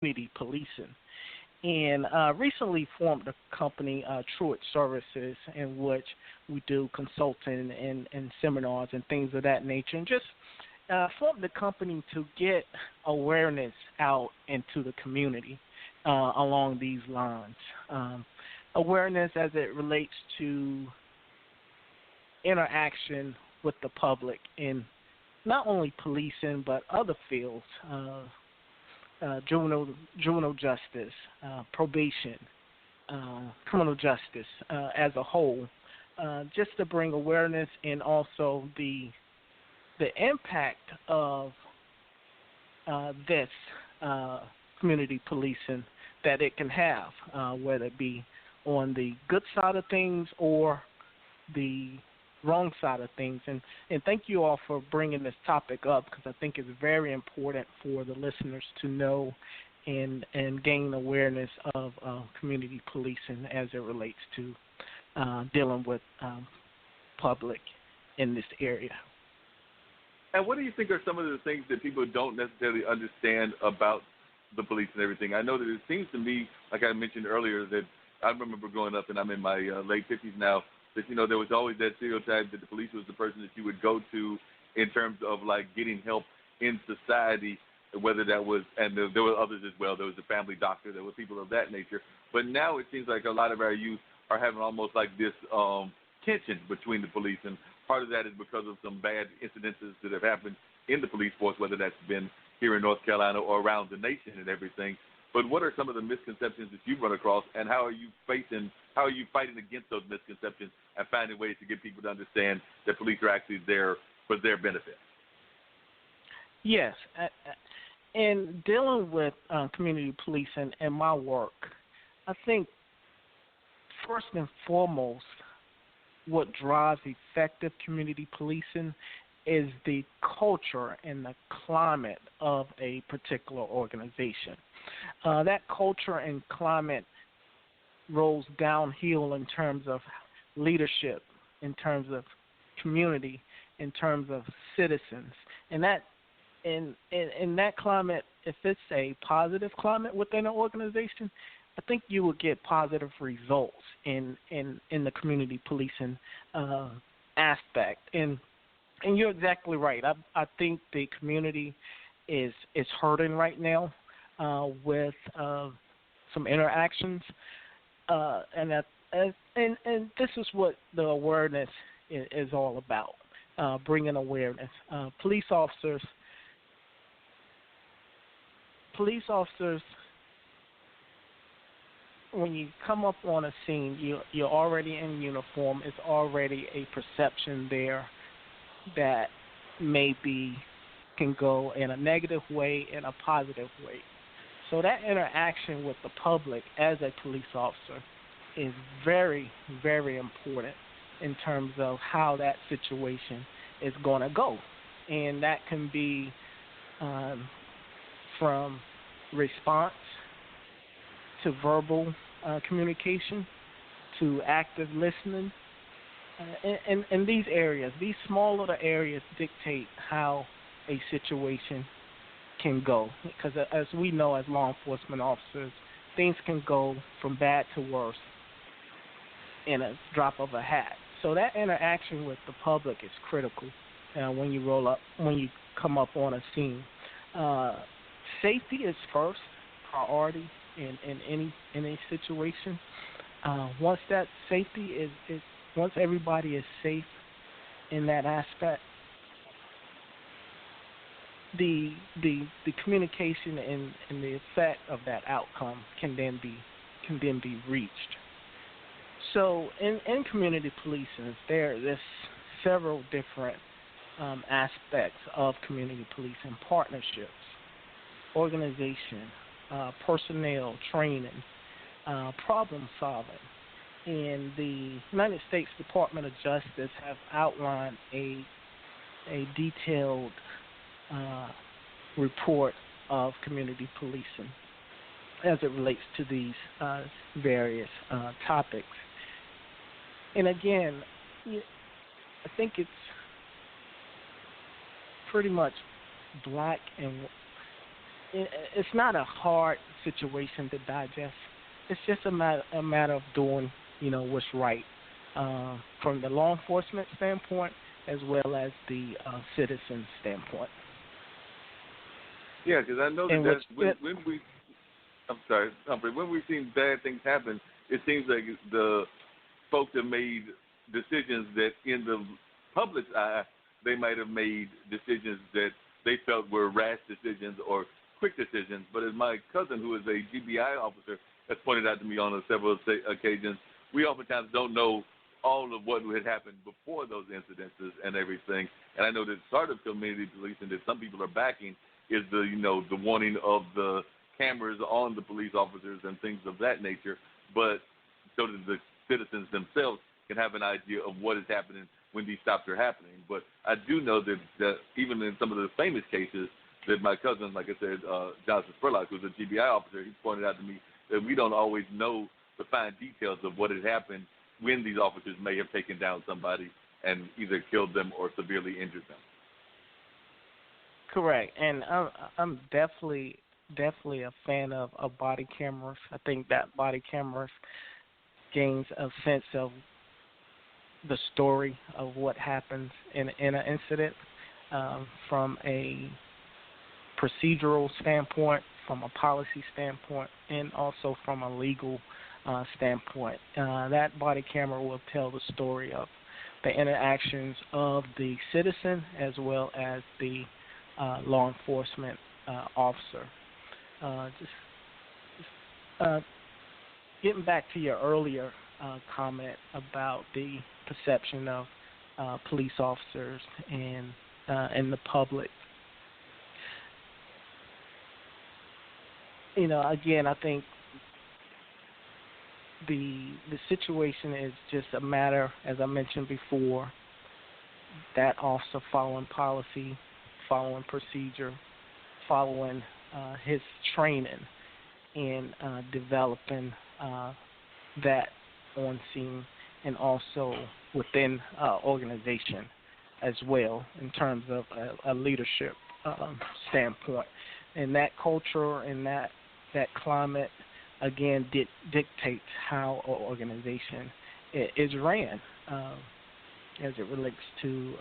community policing. And recently formed a company, Truett Services, in which we do consulting and seminars and things of that nature, and just formed the company to get awareness out into the community along these lines. Awareness as it relates to interaction with the public in not only policing but other fields, juvenile justice, probation, criminal justice as a whole, just to bring awareness and also the impact of this community policing that it can have, whether it be on the good side of things or the wrong side of things. And thank you all for bringing this topic up, because I think it's very important for the listeners to know and gain awareness of community policing as it relates to dealing with public in this area. And what do you think are some of the things that people don't necessarily understand about the police and everything? I know that it seems to me, like I mentioned earlier, that I remember growing up, and I'm in my late 50s now, that, you know, there was always that stereotype that the police was the person that you would go to in terms of, like, getting help in society, whether that was, and there were others as well. There was a family doctor. There were people of that nature. But now it seems like a lot of our youth are having almost like this tension between the police, and part of that is because of some bad incidences that have happened in the police force, whether that's been here in North Carolina or around the nation and everything. But what are some of the misconceptions that you've run across, and how are you fighting against those misconceptions and finding ways to get people to understand that police are actually there for their benefit? Yes. In dealing with community policing in my work, I think first and foremost, what drives effective community policing is the culture and the climate of a particular organization. That culture and climate rolls downhill in terms of leadership, in terms of community, in terms of citizens. And that in that climate, if it's a positive climate within an organization, I think you will get positive results in the community policing aspect. And you're exactly right. I think the community is hurting right now with some interactions, and this is what the awareness is all about, bringing awareness. Police officers, when you come up on a scene, you're already in uniform. It's already a perception there that maybe can go in a negative way and a positive way. So that interaction with the public as a police officer is very, very important in terms of how that situation is going to go. And that can be from response to verbal communication to active listening. And these areas, these small little areas dictate how a situation can go. Because as we know as law enforcement officers, things can go from bad to worse in a drop of a hat. So that interaction with the public is critical when you come up on a scene. Safety is first priority in any situation. Once that safety is once everybody is safe in that aspect, the communication and the effect of that outcome can then be reached. So in community policing, there's several different aspects of community policing: partnerships, organization, personnel, training, problem solving. And the United States Department of Justice have outlined a detailed report of community policing as it relates to these various topics. And again, I think it's pretty much black and it's not a hard situation to digest. It's just a matter of doing, what's right from the law enforcement standpoint as well as the citizen standpoint. Yeah, because I know that when we've seen bad things happen, it seems like the folks have made decisions that in the public's eye, they might have made decisions that they felt were rash decisions or quick decisions. But as my cousin, who is a GBI officer, has pointed out to me on several occasions, we oftentimes don't know all of what had happened before those incidences and everything. And I know that part of community policing that some people are backing is the warning of the cameras on the police officers and things of that nature, but so that the citizens themselves can have an idea of what is happening when these stops are happening. But I do know that even in some of the famous cases that my cousin, like I said, Jonathan Spurlock, who's a GBI officer, he pointed out to me that we don't always know the fine details of what had happened when these officers may have taken down somebody and either killed them or severely injured them. Correct, and I'm definitely a fan of body cameras. I think that body cameras gains a sense of the story of what happens in an incident from a procedural standpoint, from a policy standpoint, and also from a legal standpoint. That body camera will tell the story of the interactions of the citizen as well as the law enforcement officer. Getting back to your earlier comment about the perception of police officers and the public. Again, I think the situation is just a matter, as I mentioned before, that officer following policy, following procedure, following his training, and developing that on scene and also within organization as well in terms of a leadership standpoint. And that culture and that climate, again, dictates how an organization is ran as it relates to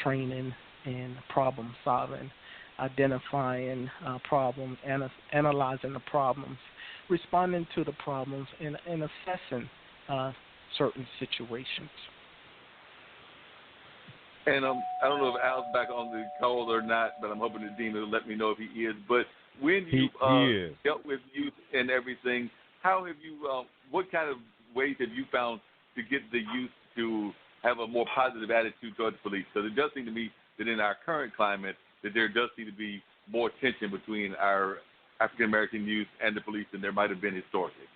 training and problem solving, identifying problems, analyzing the problems, responding to the problems, and assessing certain situations. And I don't know if Al's back on the call or not, but I'm hoping that Dean will let me know if he is. But when you dealt with youth and everything, how have you? What kind of ways have you found to get the youth to have a more positive attitude towards police? Because it does seem to me that in our current climate, that there does seem to be more tension between our African American youth and the police than there might have been historically.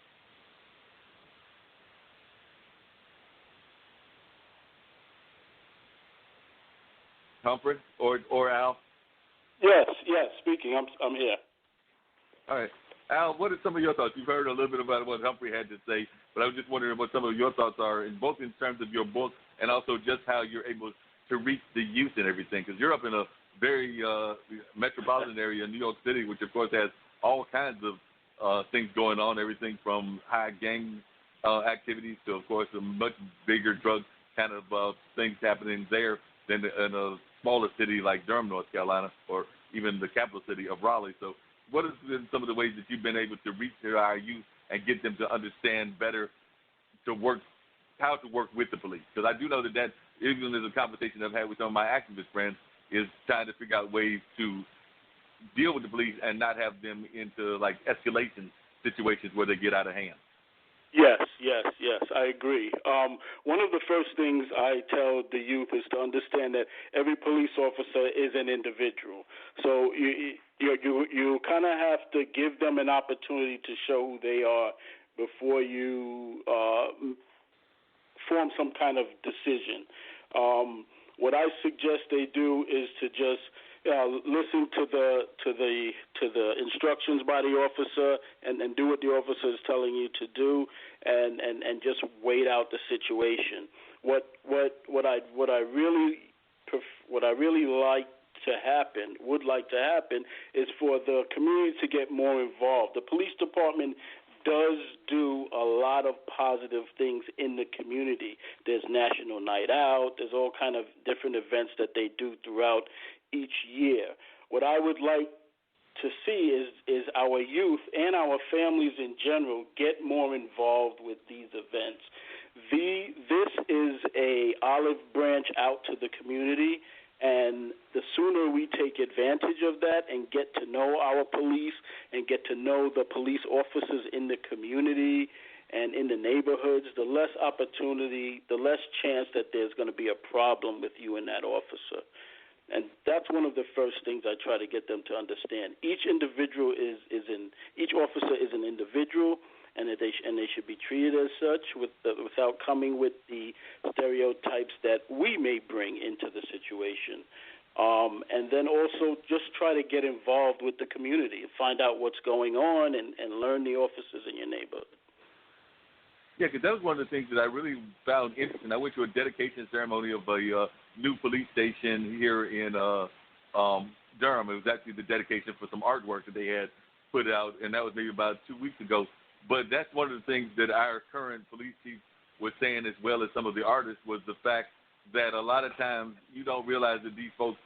Humphrey or Al? Yes, speaking. I'm here. All right. Al, what are some of your thoughts? You've heard a little bit about what Humphrey had to say, but I was just wondering what some of your thoughts are, both in terms of your book and also just how you're able to reach the youth and everything, because you're up in a very metropolitan area in New York City, which, of course, has all kinds of things going on, everything from high gang activities to, of course, a much bigger drug kind of things happening there than in a smaller city like Durham, North Carolina, or even the capital city of Raleigh. So what have been some of the ways that you've been able to reach to our youth and get them to understand better how to work with the police? Because I do know that even as a conversation I've had with some of my activist friends, is trying to figure out ways to deal with the police and not have them into, like, escalation situations where they get out of hand. Yes, I agree. One of the first things I tell the youth is to understand that every police officer is an individual. So you kind of have to give them an opportunity to show who they are before you form some kind of decision. What I suggest they do is to just listen to the instructions by the officer and do what the officer is telling you to do, and just wait out the situation. What I really like would like to happen, is for the community to get more involved. The police department does do a lot of positive things in the community. There's National Night Out. There's all kind of different events that they do throughout each year. What I would like to see is our youth and our families in general get more involved with these events. This is a olive branch out to the community, and the sooner we take advantage of that and get to know our police and get to know the police officers in the community and in the neighborhoods, the less opportunity, the less chance that there's going to be a problem with you and that officer. And that's one of the first things I try to get them to understand. Each individual each officer is an individual, and that they should be treated as such without coming with the stereotypes that we may bring into the situation. And then also just try to get involved with the community, find out what's going on, and learn the officers in your neighborhood. Yeah, because that was one of the things that I really found interesting. I went to a dedication ceremony of a new police station here in Durham. It was actually the dedication for some artwork that they had put out, and that was maybe about 2 weeks ago. But that's one of the things that our current police chief was saying, as well as some of the artists, was the fact that a lot of times you don't realize that these folks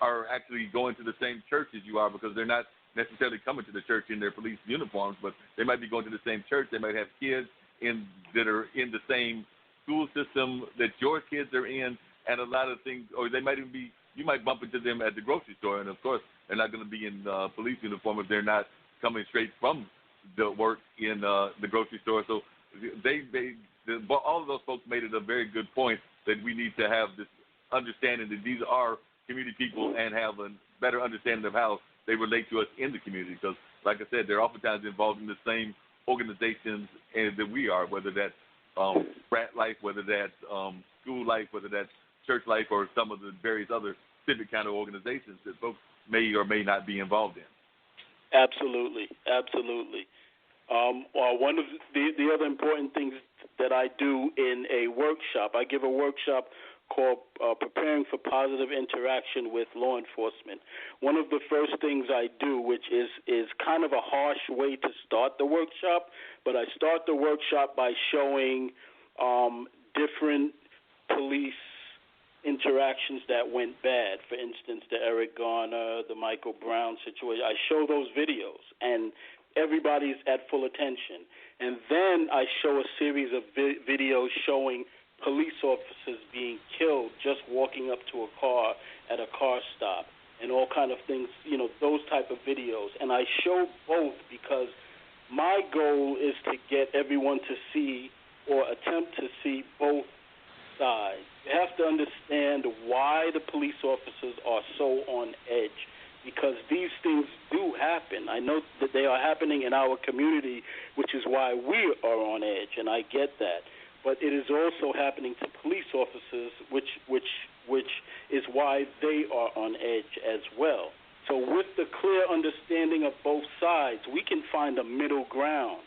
are actually going to the same church as you are, because they're not necessarily coming to the church in their police uniforms, but they might be going to the same church. They might have kids that are in the same school system that your kids are in, and a lot of things, or they might even be, you might bump into them at the grocery store, and of course they're not going to be in police uniform if they're not coming straight from the work in the grocery store. So all of those folks made it a very good point that we need to have this understanding that these are community people and have a better understanding of how they relate to us in the community. Because, like I said, they're oftentimes involved in the same organizations that we are, whether that's frat life, whether that's school life, whether that's church life, or some of the various other civic kind of organizations that folks may or may not be involved in. Absolutely, absolutely. One of the other important things that I do in a workshop, I give a workshop called Preparing for Positive Interaction with Law Enforcement. One of the first things I do, which is kind of a harsh way to start the workshop, but I start the workshop by showing different police interactions that went bad. For instance, the Eric Garner, the Michael Brown situation. I show those videos, and everybody's at full attention. And then I show a series of videos showing police officers being killed just walking up to a car at a car stop and all kind of things, those type of videos. And I show both because my goal is to get everyone to see or attempt to see both sides. You have to understand why the police officers are so on edge, because these things do happen. I know that they are happening in our community, which is why we are on edge, and I get that. But it is also happening to police officers, which is why they are on edge as well. So with the clear understanding of both sides, we can find a middle ground.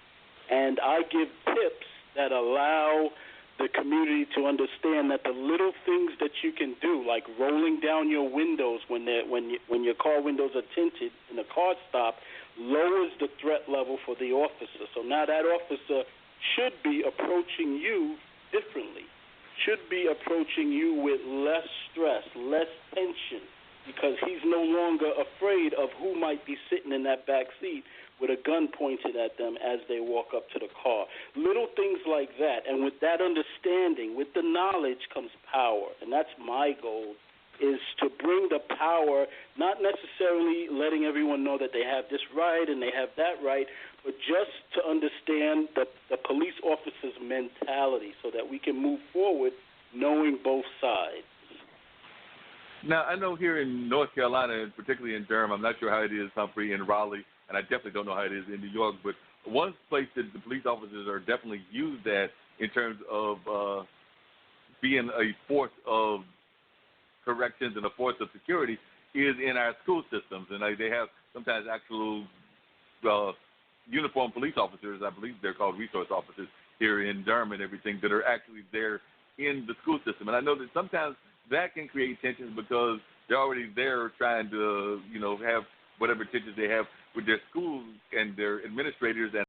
And I give tips that allow the community to understand that the little things that you can do, like rolling down your windows when your car windows are tinted in a car stop, lowers the threat level for the officer. So now that officer should be approaching you differently, should be approaching you with less stress, less tension, because he's no longer afraid of who might be sitting in that back seat with a gun pointed at them as they walk up to the car. Little things like that. And with that understanding, with the knowledge comes power. And that's my goal, is to bring the power, not necessarily letting everyone know that they have this right and they have that right, but just to understand the police officer's mentality so that we can move forward knowing both sides. Now, I know here in North Carolina, and particularly in Durham, I'm not sure how it is, Humphrey, in Raleigh, and I definitely don't know how it is in New York, but one place that the police officers are definitely used at in terms of being a force of corrections and a force of security is in our school systems. And they have sometimes actual uniformed police officers, I believe they're called resource officers here in Durham and everything, that are actually there in the school system. And I know that sometimes that can create tensions because They're already there trying to, have whatever tensions they have with their schools and their administrators and